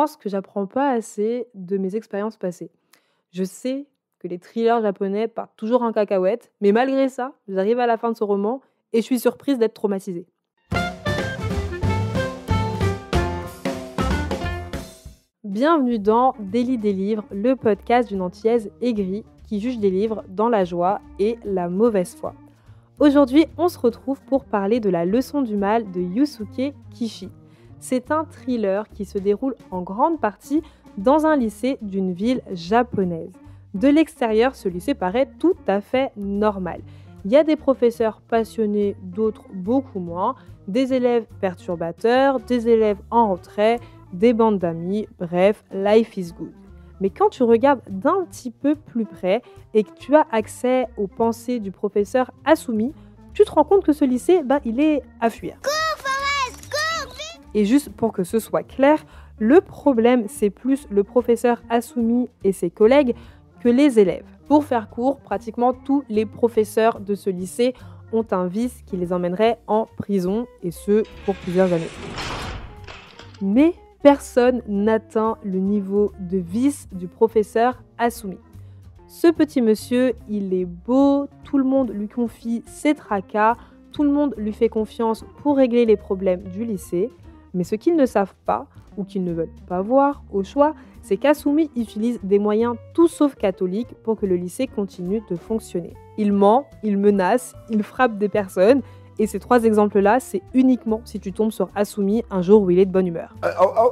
pense que j'apprends pas assez de mes expériences passées. Je sais que les thrillers japonais partent toujours en cacahuète, mais malgré ça, j'arrive à la fin de ce roman et je suis surprise d'être traumatisée. Bienvenue dans Délit des livres, le podcast d'une antillaise aigrie qui juge des livres dans la joie et la mauvaise foi. Aujourd'hui, on se retrouve pour parler de La leçon du mal de Yusuke Kishi. C'est un thriller qui se déroule en grande partie dans un lycée d'une ville japonaise. De l'extérieur, ce lycée paraît tout à fait normal. Il y a des professeurs passionnés, d'autres beaucoup moins, des élèves perturbateurs, des élèves en retrait, des bandes d'amis, bref, life is good. Mais quand tu regardes d'un petit peu plus près et que tu as accès aux pensées du professeur Asumi, tu te rends compte que ce lycée, il est à fuir. Et juste pour que ce soit clair, le problème, c'est plus le professeur Asumi et ses collègues que les élèves. Pour faire court, pratiquement tous les professeurs de ce lycée ont un vice qui les emmènerait en prison, et ce, pour plusieurs années. Mais personne n'atteint le niveau de vice du professeur Asumi. Ce petit monsieur, il est beau, tout le monde lui confie ses tracas, tout le monde lui fait confiance pour régler les problèmes du lycée. Mais ce qu'ils ne savent pas, ou qu'ils ne veulent pas voir au choix, c'est qu'Asumi utilise des moyens tout sauf catholiques pour que le lycée continue de fonctionner. Il ment, il menace, il frappe des personnes, et ces 3 exemples-là, c'est uniquement si tu tombes sur Asumi un jour où il est de bonne humeur.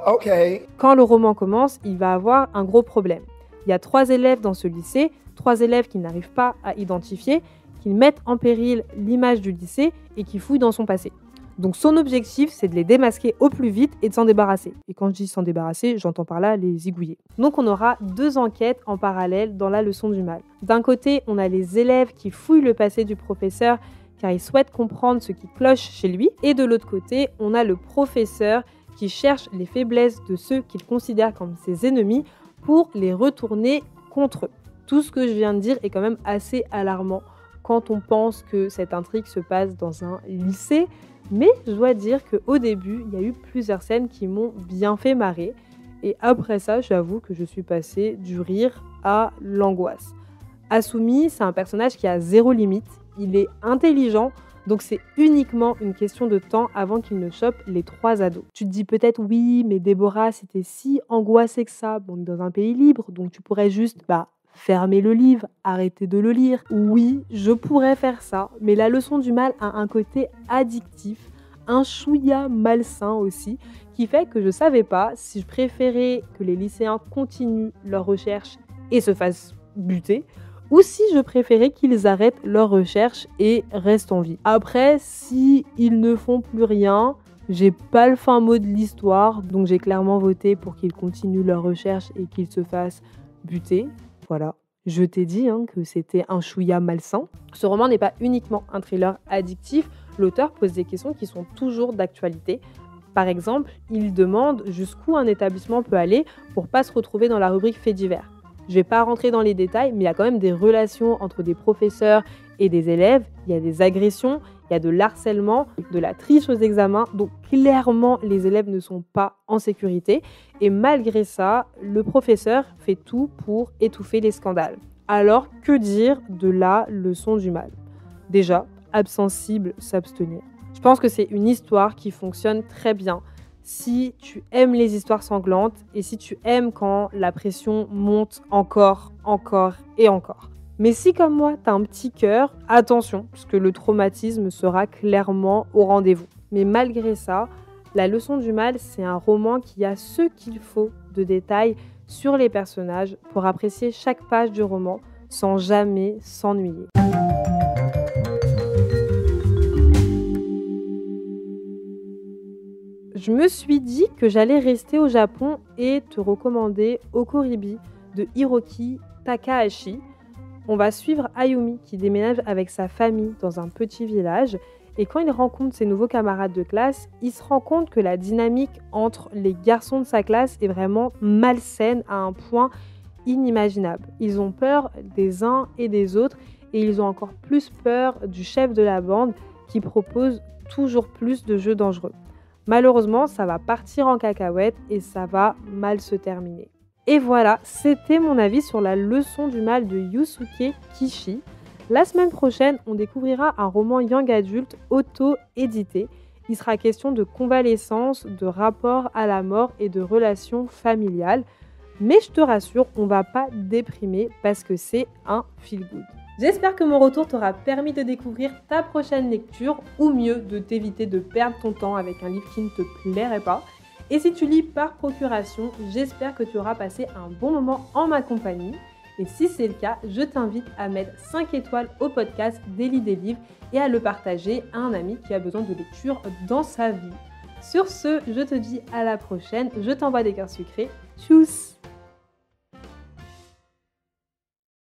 Okay. Quand le roman commence, il va avoir un gros problème. Il y a 3 élèves dans ce lycée, 3 élèves qui n'arrivent pas à identifier, qui mettent en péril l'image du lycée et qui fouillent dans son passé. Donc son objectif, c'est de les démasquer au plus vite et de s'en débarrasser. Et quand je dis s'en débarrasser, j'entends par là les zigouiller. Donc on aura 2 enquêtes en parallèle dans La leçon du mal. D'un côté, on a les élèves qui fouillent le passé du professeur car ils souhaitent comprendre ce qui cloche chez lui. Et de l'autre côté, on a le professeur qui cherche les faiblesses de ceux qu'il considère comme ses ennemis pour les retourner contre eux. Tout ce que je viens de dire est quand même assez alarmant quand on pense que cette intrigue se passe dans un lycée. Mais je dois dire qu'au début, il y a eu plusieurs scènes qui m'ont bien fait marrer. Et après ça, j'avoue que je suis passée du rire à l'angoisse. Asumi, c'est un personnage qui a 0 limite. Il est intelligent, donc c'est uniquement une question de temps avant qu'il ne chope les 3 ados. Tu te dis peut-être, oui, mais Déborah, c'était si angoissé que ça. Bon, dans un pays libre, donc tu pourrais juste fermer le livre, arrêter de le lire. Oui, je pourrais faire ça, mais La leçon du mal a un côté addictif, un chouïa malsain aussi, qui fait que je savais pas si je préférais que les lycéens continuent leurs recherches et se fassent buter, ou si je préférais qu'ils arrêtent leurs recherches et restent en vie. Après, si ils ne font plus rien, j'ai pas le fin mot de l'histoire, donc j'ai clairement voté pour qu'ils continuent leurs recherches et qu'ils se fassent buter. Voilà, je t'ai dit que c'était un chouïa malsain. Ce roman n'est pas uniquement un thriller addictif, l'auteur pose des questions qui sont toujours d'actualité. Par exemple, il demande jusqu'où un établissement peut aller pour pas se retrouver dans la rubrique faits divers. Je vais pas rentrer dans les détails, mais il y a quand même des relations entre des professeurs et des élèves, il y a des agressions, il y a de l'harcèlement, de la triche aux examens, donc clairement les élèves ne sont pas en sécurité. Et malgré ça, le professeur fait tout pour étouffer les scandales. Alors que dire de La leçon du mal ? Déjà, absensible, s'abstenir. Je pense que c'est une histoire qui fonctionne très bien si tu aimes les histoires sanglantes et si tu aimes quand la pression monte encore et encore. Mais si comme moi, t'as un petit cœur, attention, parce que le traumatisme sera clairement au rendez-vous. Mais malgré ça, La leçon du mal, c'est un roman qui a ce qu'il faut de détails sur les personnages pour apprécier chaque page du roman sans jamais s'ennuyer. Je me suis dit que j'allais rester au Japon et te recommander Okoribi de Hiroki Takahashi. On va suivre Ayumi qui déménage avec sa famille dans un petit village et quand il rencontre ses nouveaux camarades de classe, il se rend compte que la dynamique entre les garçons de sa classe est vraiment malsaine à un point inimaginable. Ils ont peur des uns et des autres et ils ont encore plus peur du chef de la bande qui propose toujours plus de jeux dangereux. malheureusement, ça va partir en cacahuète et ça va mal se terminer. Et voilà, c'était mon avis sur la leçon du mal de Yusuke Kishi. La semaine prochaine, on découvrira un roman young adulte auto-édité. Il sera question de convalescence, de rapport à la mort et de relations familiales. Mais je te rassure, on va pas déprimer parce que c'est un feel-good. J'espère que mon retour t'aura permis de découvrir ta prochaine lecture ou mieux de t'éviter de perdre ton temps avec un livre qui ne te plairait pas. Et si tu lis par procuration, j'espère que tu auras passé un bon moment en ma compagnie. Et si c'est le cas, je t'invite à mettre 5 étoiles au podcast Daily des livres et à le partager à un ami qui a besoin de lecture dans sa vie. Sur ce, je te dis à la prochaine, je t'envoie des cœurs sucrés. Tchuss!